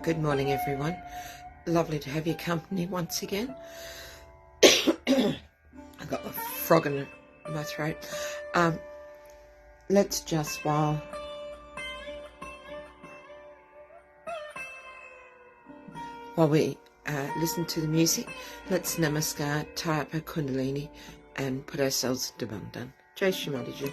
Good morning, everyone. Lovely to have your company once again. I got a frog in my throat. Let's just, while we listen to the music, let's namaskar, tie up our kundalini, and put ourselves into Bandhan. Jai Shri Mataji.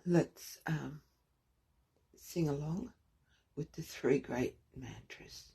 Let's sing along with the three great mantras.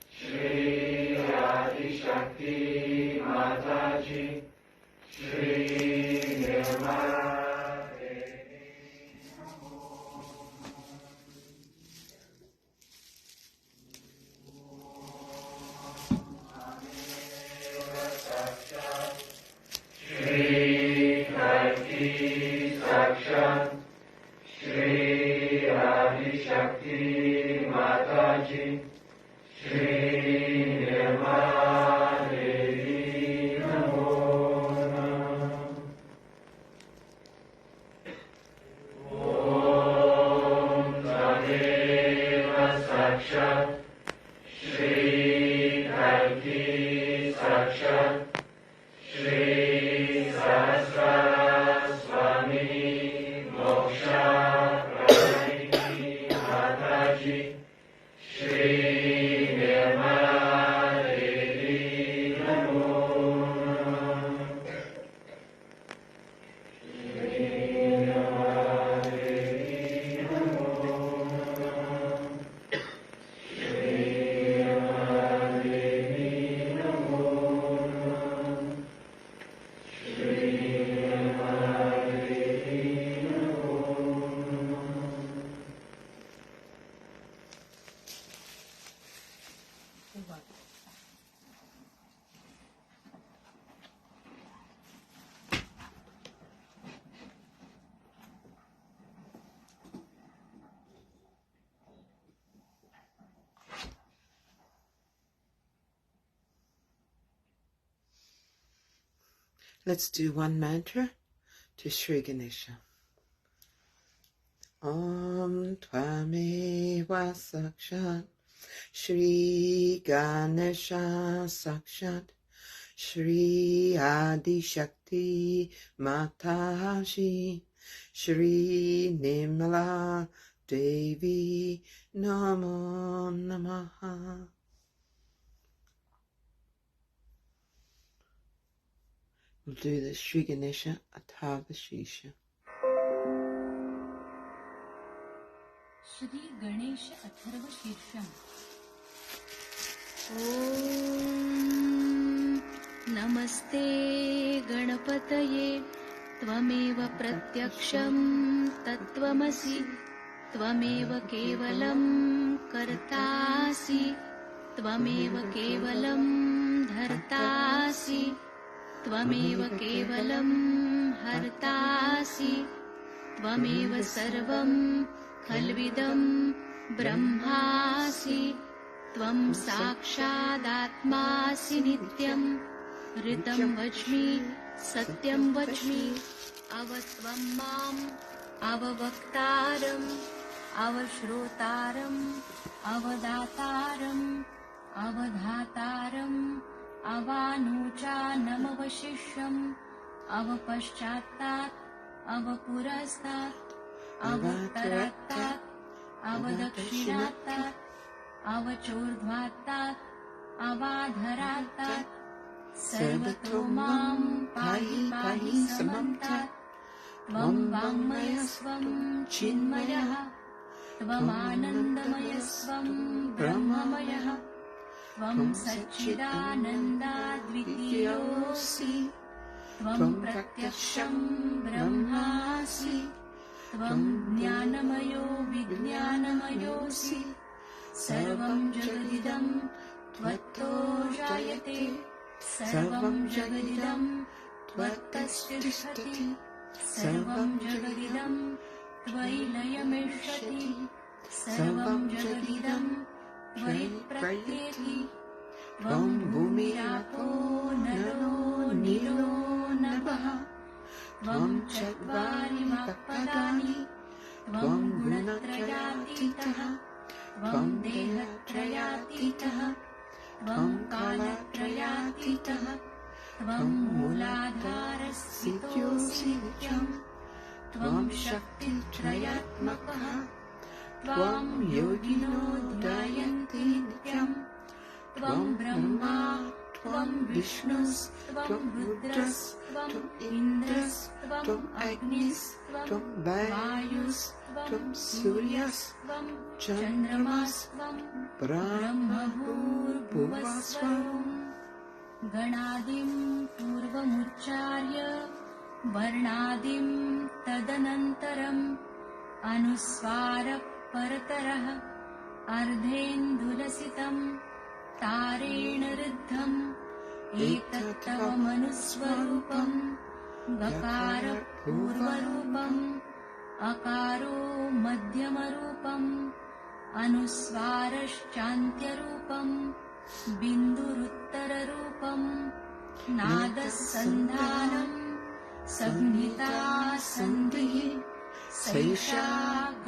Shri Mataji, Shri Mataji. Shri Karti Sakshat, Shri Adi Shakti Mataji, Shri Mataji Namo Namo. Om Tadeva Sakshat, Shri Karti Sakshat, Shri Sahasra Swami Moksha Pradini Mataji, Shri Nirmala Devi Namo Namo. Shri Nirmala Devi Namo Namo. Shri Nirmala Devi Namo Namo. Shri Nirmala Devi Namo Namo. Let's do one mantra to Shri Ganesha. Om Tvameva Sakshat Shri Ganesha Sakshat Shri Adi Shakti Mataji Shri Nimala Devi Namo Namaha. We'll do the Shri Ganesha Atharvashisha. Shri Ganesh Atharva शीर्षम ॐ नमस्ते गणपतये त्वमेव प्रत्यक्षं तत्त्वमसि त्वमेव केवलं कर्तासि त्वमेव केवलं धर्तासि त्वमेव केवलं हर्तासि त्वमेव सर्वं खल्विदं ब्रह्मासि त्वं साक्षादात्मासि नित्यं ऋतं वच्मि सत्यं वच्मि अवत्वं माम् अववक्तारम् अवश्रोतारम् अवदातारम् अवधातारम् अवानूचानमवशिष्यम् अवपश्चात्तात् अवपुरस्तात् अवोत्तरात्तात् अवदक्षिणात्तात् अवचोर्ध्वात्तात् अवाधरात्तात् सर्वतो मां पाहि पाहि समन्तात् त्वं वाङ्मयस्वं चिन्मयः त्वमानन्दमयस्वं ब्रह्ममयः त्वं सच्चिदानन्दाद्वितीयोऽसि त्वं प्रत्यक्षं ब्रह्मासि त्वं ज्ञानमयो विज्ञानमयोऽसि सर्वं जगदिदं त्वत्तो जायते सर्वं जगदिदं त्वत्तस्तिष्ठति सर्वं जगदिदं त्वयि लयमिष्यति सर्वं जगदिदं त्वयि प्रत्येति त्वं भूमिरापो नरो नीरो नभः त्वं चत्वारि वाक्पदानि त्वं गुणत्रयातीतः त्वं देहत्रयातीतः त्वं कालत्रयातीतः त्वं मूलाधारस्थितोऽसि नित्यं त्वं शक्तित्रयात्मकः त्वां योगिनो ध्यायन्ति नित्यं त्वं ब्रह्मा त्वं विष्णुस्त्वं रुद्रस्त्वं इन्द्रस्त्वं अग्निस्त्वं वायुस्त्वं सूर्यस्त्वं चन्द्रमास्त्वं ब्रह्मभूर्भुवस्वं गणादिं पूर्वमुच्चार्य वर्णादिं तदनन्तरम् अनुस्वारः परतरः अर्धेन्दुलसितं तारेण ऋद्धम् एतत्तव मनुस्वरूपं गकारः पूर्वरूपम् अकारो मध्यमरूपम् अनुस्वारश्चान्त्यरूपम् बिन्दुरुत्तररूपम् नादः सन्धानम् संहिता सन्धिः सैषा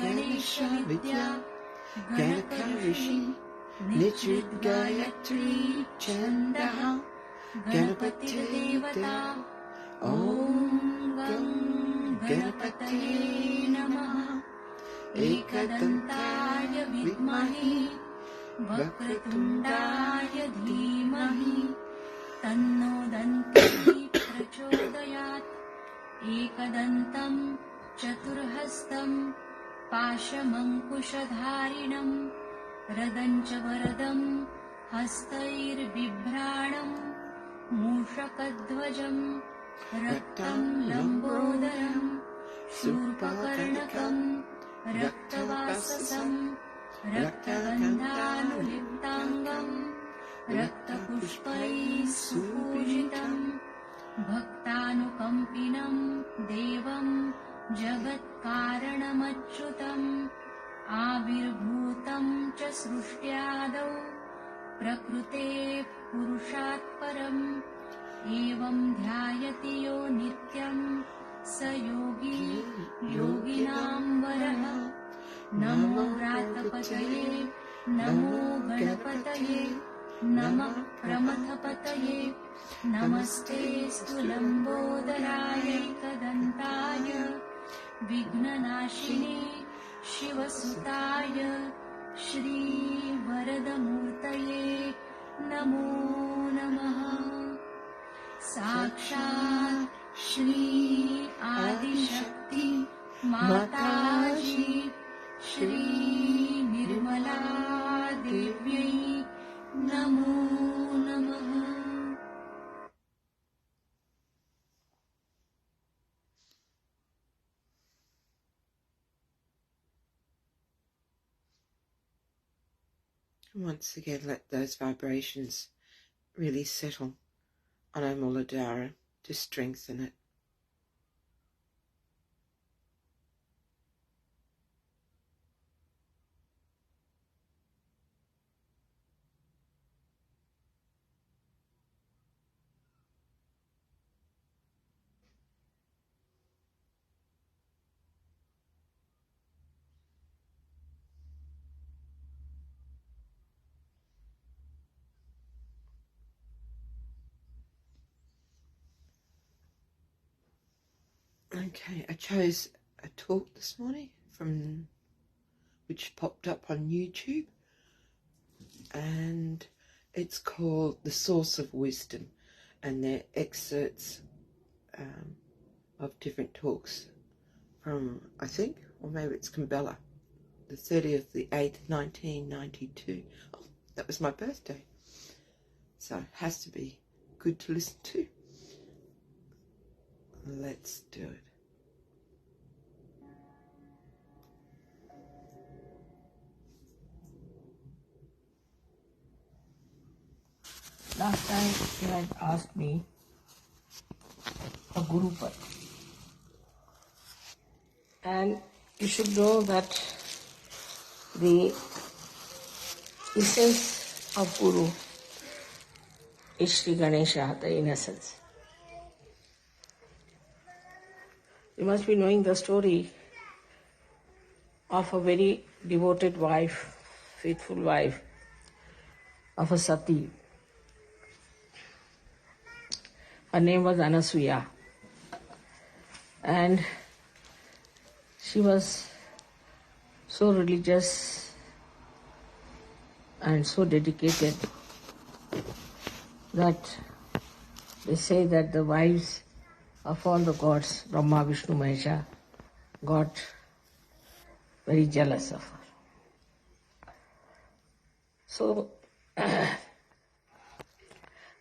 गणेशविद्या गणकऋषि निचिद्गायत्री छन्दः गणपतिर्देवता ॐ गं गणपतये नमः एकदन्ताय विद्महे वक्रतुण्डाय धीमहि तन्नो दन्तिः प्रचोदयात् एकदन्तं चतुर्हस्तं पाशमङ्कुशधारिणं रदं च वरदं हस्तैर्बिभ्राणं मूषकध्वजं रक्तं लम्बोदरं शूर्पकर्णकं रक्तवाससं रक्तगन्धानुलिप्ताङ्गं रक्तपुष्पैः सुपूजितं भक्तानुकम्पिनं देवं जगत्कारणमच्युतम् आविर्भूतं च सृष्ट्यादौ प्रकृते पुरुषात् परम् एवं ध्यायति यो नित्यं स योगी योगिनां वरः। नमो व्रातपतये नमो गणपतये नमः प्रमथपतये नमस्ते लम्बोदरायैकदन्ताय विघ्ननाशिने शिवसुताय श्रीवरदमूर्तये नमो नमः। साक्षात् श्री आदिशक्ति माताजी श्री निर्मला देव्यै नमो नमः। Once again, let those vibrations really settle on our Muladhara to strengthen it. Okay, I chose a talk this morning which popped up on YouTube, and it's called The Source of Wisdom, and they're excerpts of different talks from, I think, or maybe it's Kumbela, the 30th of the 8th, 1992. Oh, that was my birthday. So it has to be good to listen to. Let's do it. Last time you had asked me a Guru Pad. And you should know that the essence of Guru is Sri Ganesha, the innocence. You must be knowing the story of a very devoted wife, faithful wife of a Sati. Her name was Anasuya, and she was so religious and so dedicated that they say that the wives of all the gods, Brahma, Vishnu, Mahesha, got very jealous of her. So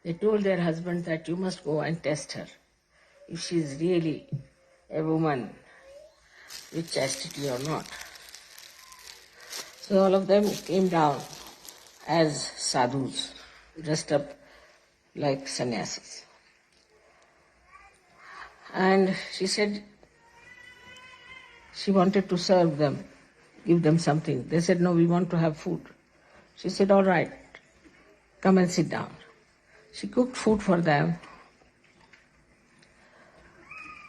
they told their husband that you must go and test her if she is really a woman with chastity or not. So all of them came down as sadhus, dressed up like sannyasis. And she said she wanted to serve them, give them something. They said, no, we want to have food. She said, all right, come and sit down. She cooked food for them.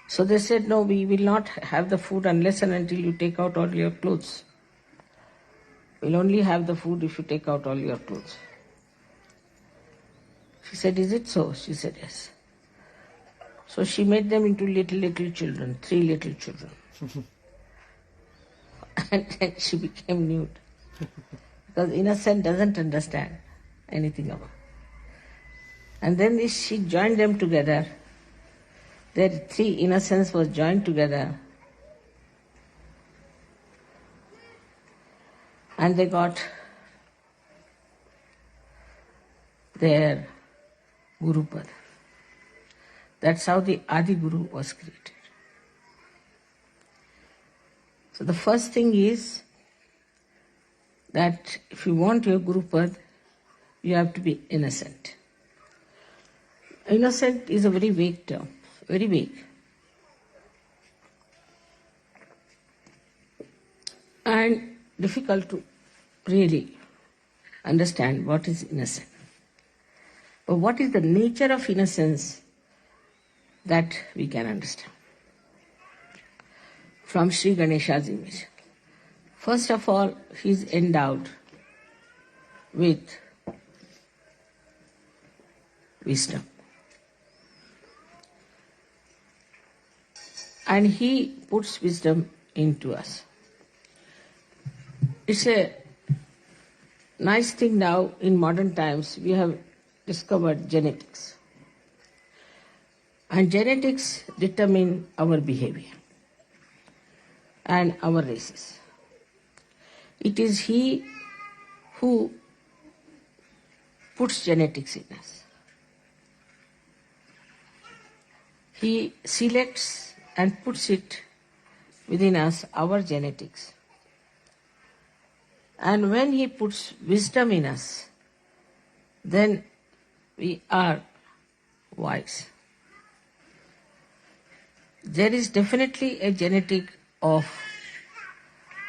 So they said, no, we will not have the food unless and until you take out all your clothes. We'll only have the food if you take out all your clothes. She said, is it so? She said, yes. So she made them into little children, 3 little children. And then she became nude. Because innocent doesn't understand anything about it. And then she joined them together. Their 3 innocents was joined together. And they got their Guru Pad. That's how the Adi Guru was created. So the first thing is that if you want your Guru Pad, you have to be innocent. Innocent is a very vague term, very vague. And difficult to really understand what is innocent. But what is the nature of innocence that we can understand from Sri Ganesha's image. First of all, he is endowed with wisdom. And he puts wisdom into us. It's a nice thing now in modern times we have discovered genetics. And genetics determine our behavior and our races. It is he who puts genetics in us. He selects and puts it within us, our genetics. And when he puts wisdom in us, then we are wise. There is definitely a genetic of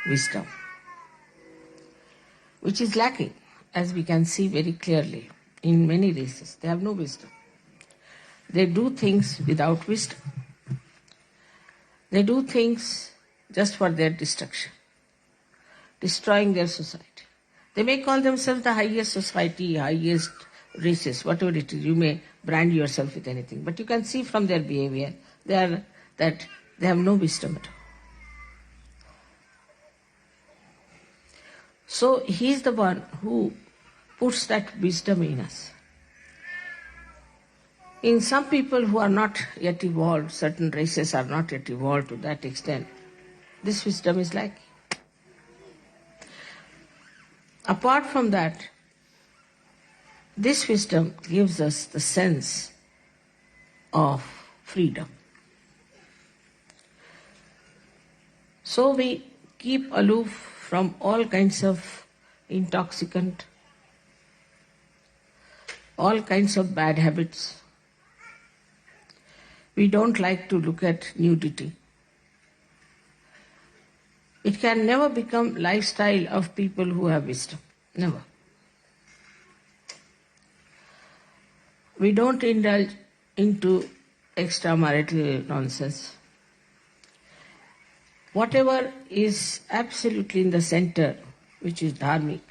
wisdom, which is lacking, as we can see very clearly in many races. They have no wisdom. They do things without wisdom. They do things just for their destruction, destroying their society. They may call themselves the highest society, highest races, whatever it is. You may brand yourself with anything, but you can see from their behavior that they have no wisdom at all. So he is the one who puts that wisdom in us. In some people who are not yet evolved, certain races are not yet evolved to that extent, this wisdom is lacking. Apart from that, this wisdom gives us the sense of freedom. So we keep aloof from all kinds of intoxicant, all kinds of bad habits. We don't like to look at nudity. It can never become lifestyle of people who have wisdom. Never. We don't indulge into extramarital nonsense. Whatever is absolutely in the center, which is dharmic,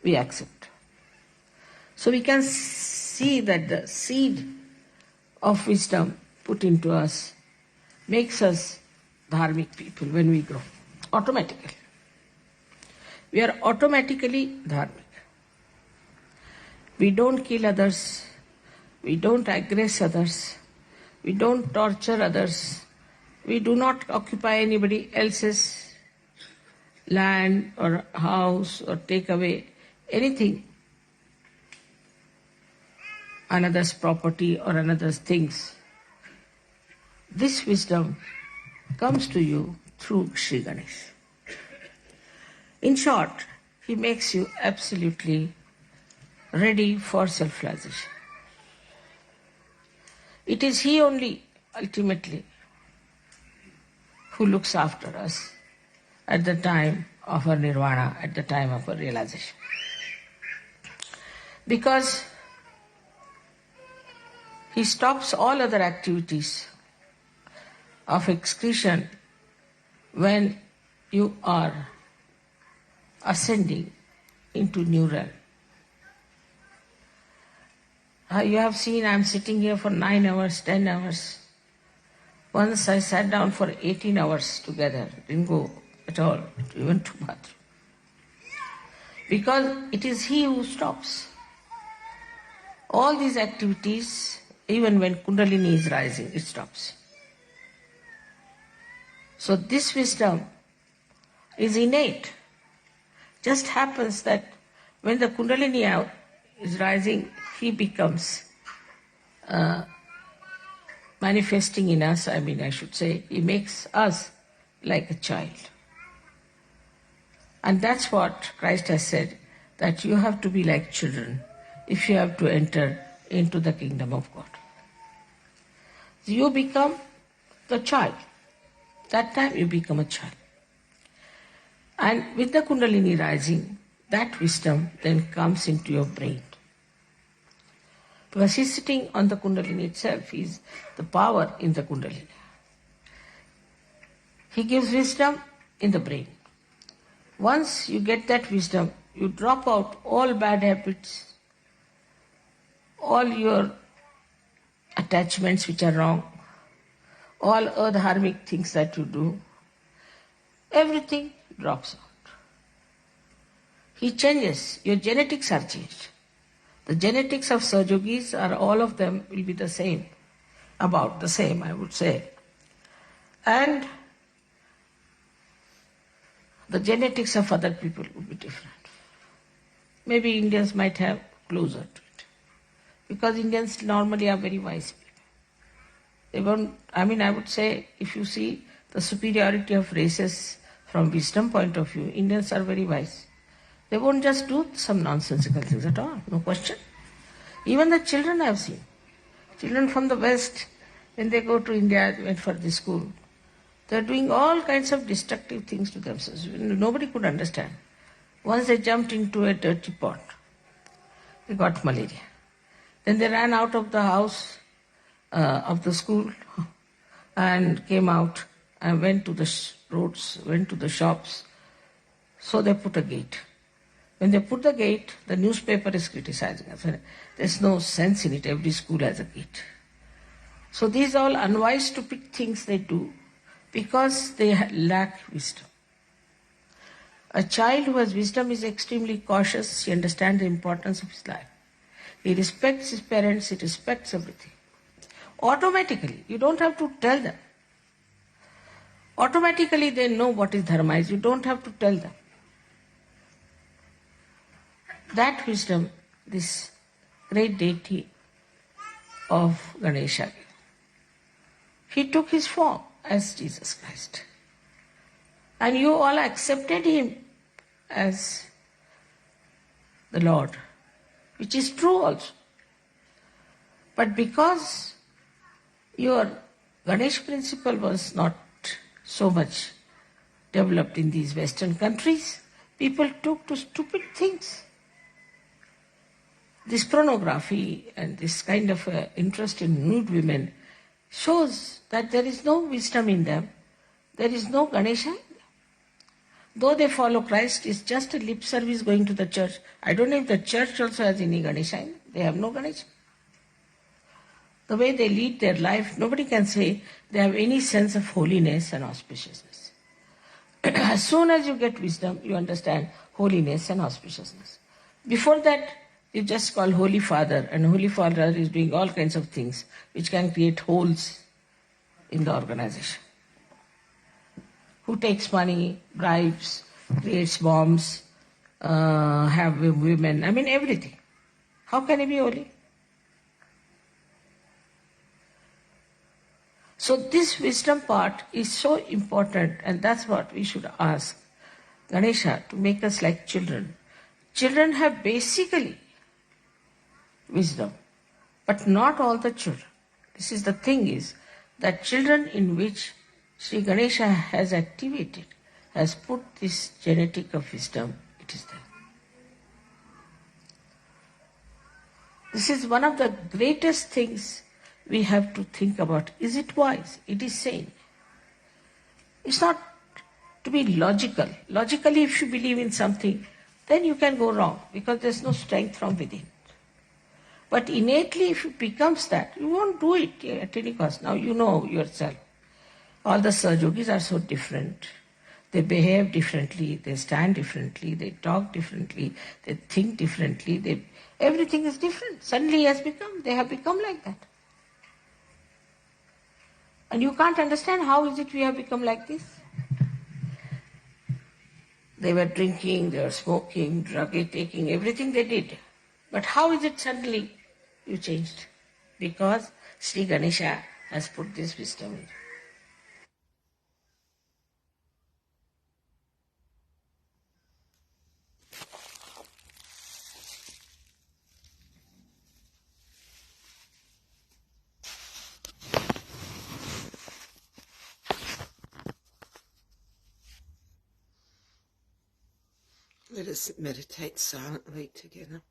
we accept. So we can see that the seed of wisdom put into us makes us dharmic people when we grow, automatically. We are automatically dharmic. We don't kill others, we don't aggress others, we don't torture others, we do not occupy anybody else's land or house or take away anything, another's property or another's things. This wisdom comes to you through Sri Ganesh. In short, he makes you absolutely ready for self-realization. It is he only, ultimately, who looks after us at the time of our nirvana, at the time of our realization. Because he stops all other activities of excretion when you are ascending into new realm. You have seen I am sitting here for 9 hours, 10 hours. Once I sat down for 18 hours together, didn't go at all, even to bathroom. Because it is he who stops. All these activities, even when Kundalini is rising, it stops. So this wisdom is innate. Just happens that when the Kundalini is rising, he becomes manifesting in us, he makes us like a child. And that's what Christ has said, that you have to be like children if you have to enter into the kingdom of God. So you become the child. That time you become a child. And with the Kundalini rising, that wisdom then comes into your brain. Because he's sitting on the Kundalini itself. He's the power in the Kundalini. He gives wisdom in the brain. Once you get that wisdom, you drop out all bad habits, all your attachments which are wrong, all adharmic things that you do. Everything drops out. He changes. Your genetics are changed. The genetics of Sahajogis are all of them will be the same, about the same, I would say. And the genetics of other people would be different. Maybe Indians might have closer to it. Because Indians normally are very wise people. They won't, I would say, if you see the superiority of races from wisdom point of view, Indians are very wise. They won't just do some nonsensical things at all, no question. Even the children I have seen. Children from the West, when they go to India, they went for this school, they're doing all kinds of destructive things to themselves. Nobody could understand. Once they jumped into a dirty pot, they got malaria. Then they ran out of the house of the school and came out and went to the roads, went to the shops. So they put a gate. When they put the gate, the newspaper is criticizing us. There's no sense in it. Every school has a gate. So these are all unwise, stupid things they do because they lack wisdom. A child who has wisdom is extremely cautious. He understands the importance of his life. He respects his parents. He respects everything. Automatically, you don't have to tell them. Automatically they know what is dharma is. You don't have to tell them. That wisdom, this great deity of Ganesha, he took his form as Jesus Christ. And you all accepted him as the Lord, which is true also. But because your Ganesh principle was not so much developed in these Western countries, people took to stupid things. This pornography and this kind of interest in nude women shows that there is no wisdom in them. There is no Ganesha in them. Though they follow Christ, it's just a lip service going to the church. I don't know if the church also has any Ganesha in them. They have no Ganesha. The way they lead their life, nobody can say they have any sense of holiness and auspiciousness. As soon as you get wisdom, you understand holiness and auspiciousness. Before that, you just call Holy Father, and Holy Father is doing all kinds of things which can create holes in the organization. Who takes money, bribes, creates bombs, have women, everything. How can he be holy? So this wisdom part is so important, and that's what we should ask Ganesha to make us like children. Children have basically wisdom, but not all the children. This is the thing is that children in which Sri Ganesha has activated, has put this genetic of wisdom, it is there. This is one of the greatest things we have to think about. Is it wise? It is sane. It's not to be logical. Logically, if you believe in something, then you can go wrong because there's no strength from within. But innately, if it becomes that, you won't do it at any cost. Now you know yourself. All the Sahajogis are so different. They behave differently, they stand differently, they talk differently, they think differently, everything is different. Suddenly they have become like that. And you can't understand how is it we have become like this. They were drinking, they were smoking, drug taking, everything they did. But how is it suddenly you changed? Because Sri Ganesha has put this wisdom in. Let us meditate silently together.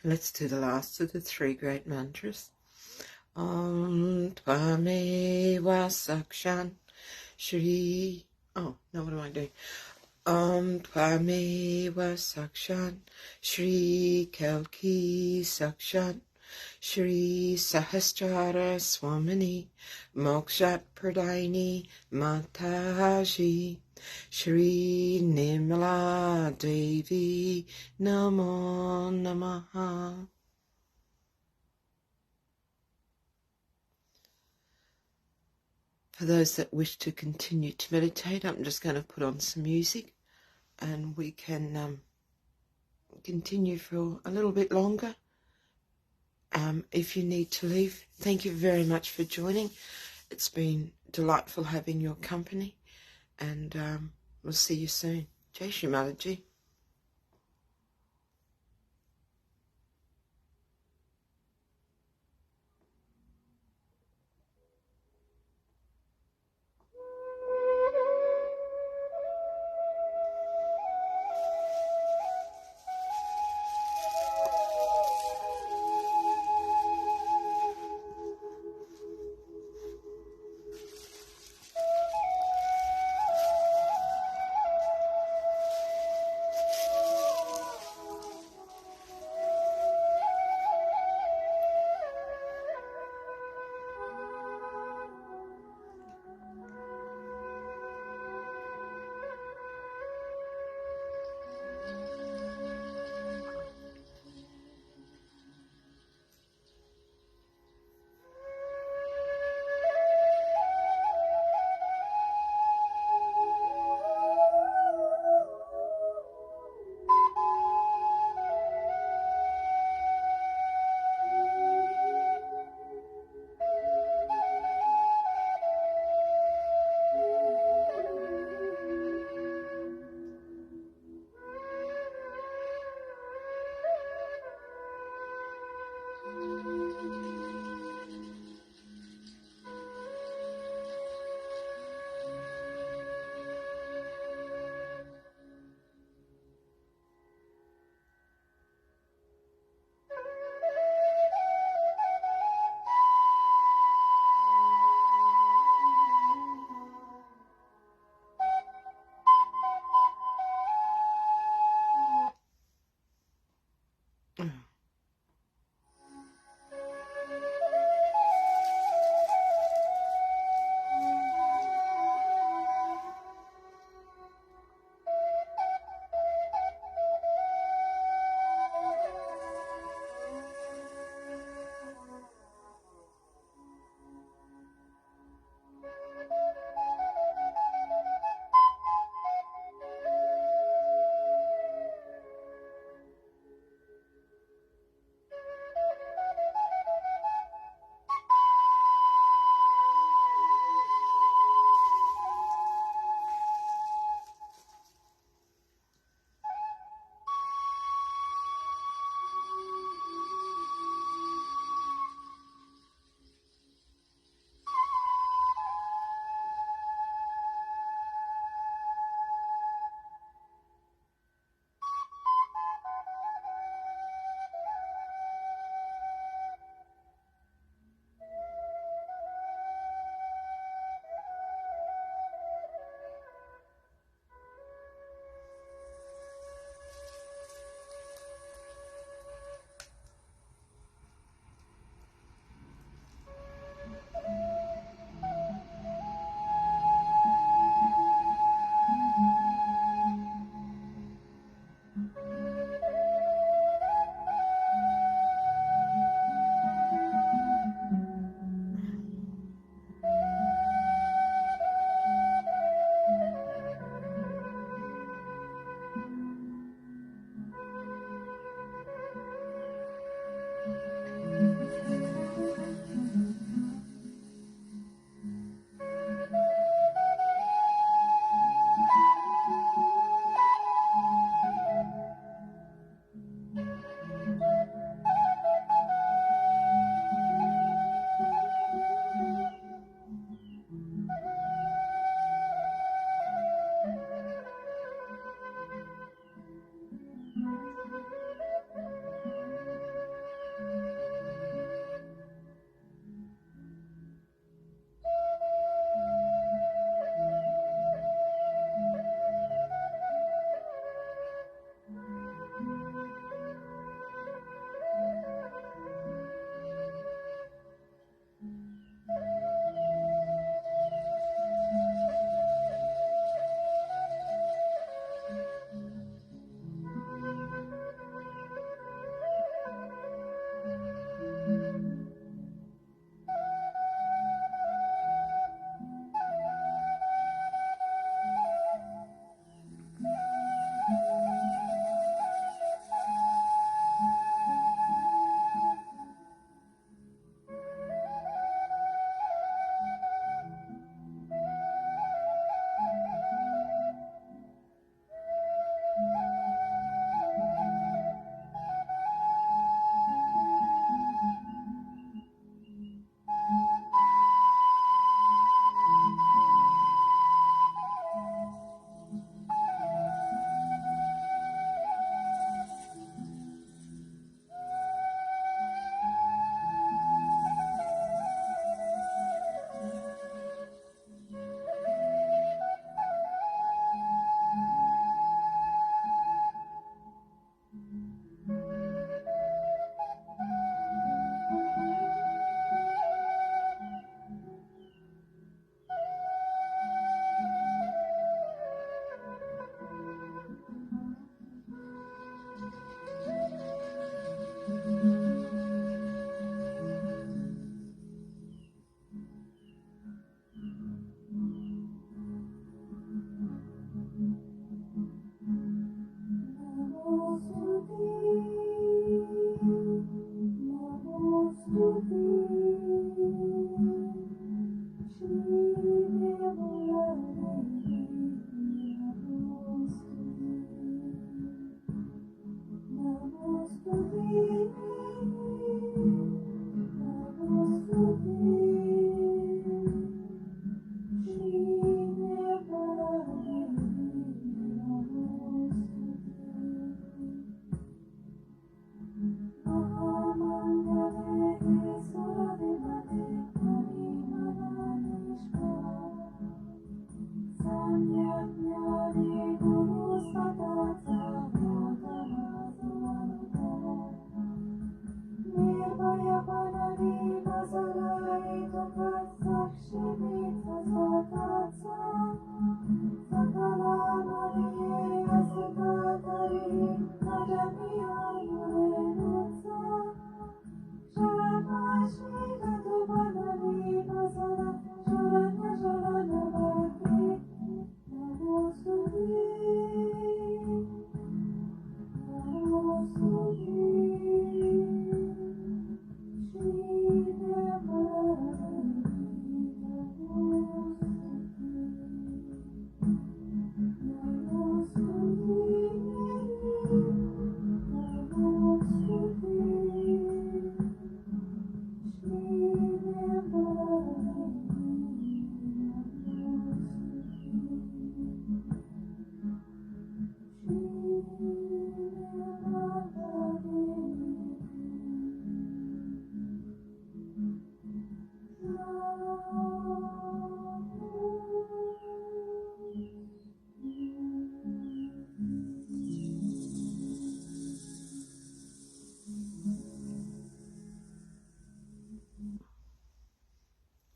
Let's do the last of the three great mantras. Om Tvameva Sakshan Shri. Oh, no, what am I doing? Om Tvameva Sakshan Shri Kalki Sakshan Shri Sahasrara Swamini Mokshat Pradayini Mataji Shri Nirmala Devi Namo Namaha. For those that wish to continue to meditate, I'm just going to put on some music and we can continue for a little bit longer. If you need to leave, thank you very much for joining. It's been delightful having your company, and we'll see you soon. Jai Shri Mataji.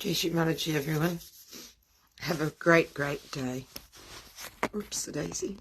Shri Mataji, everyone. Have a great, great day. Oops, the daisy.